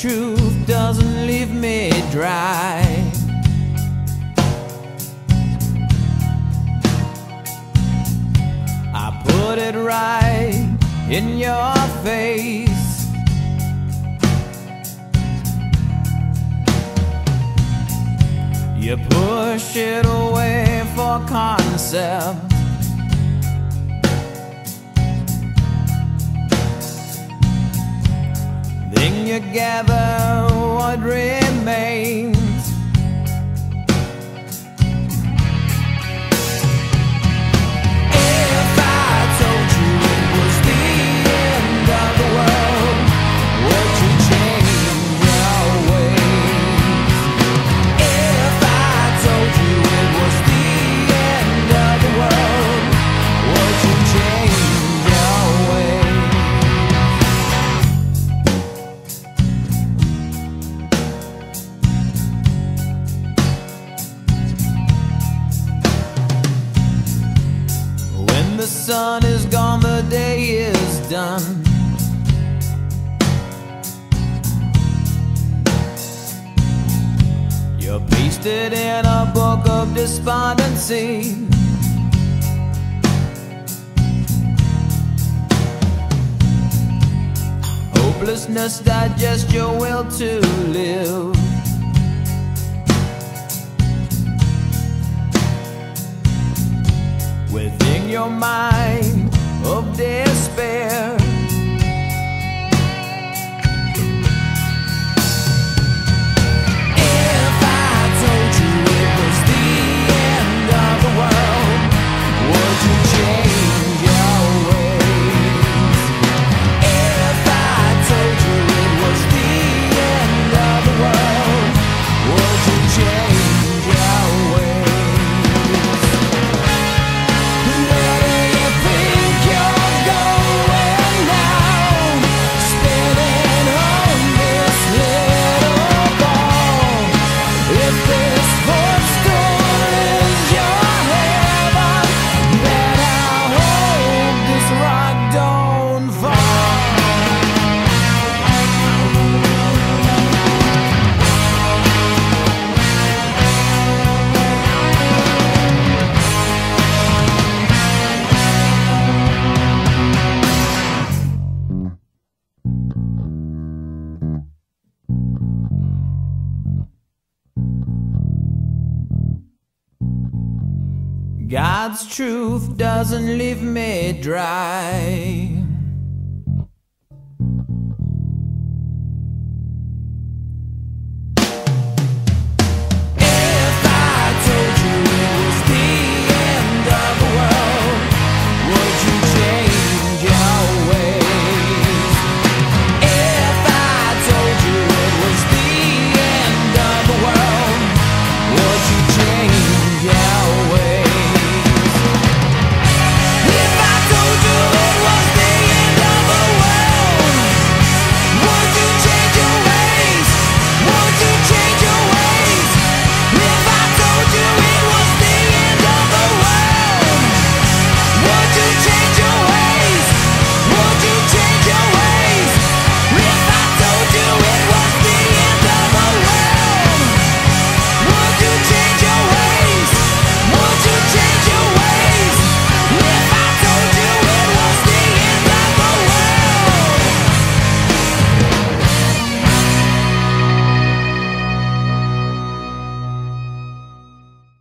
truth doesn't leave me dry. I put it right in your face. You push it away for concept. Then you gather what remains. If I told you it was the end of the world, would you change your ways? If I told you it was the end of the world, would you change your ways? When the sun is gone, the day is done. You're pasted in a book of despondency. Hopelessness digests your will to live. Within your mind of despair, if I told you it was the end of the world, would you change your ways? If I told you it was the end of the world, would you change your ways? Where do you think you're going now? Spinning on this little ball. If this footstool is your heaven, then I hope this rock don't fall. God's truth doesn't leave me dry.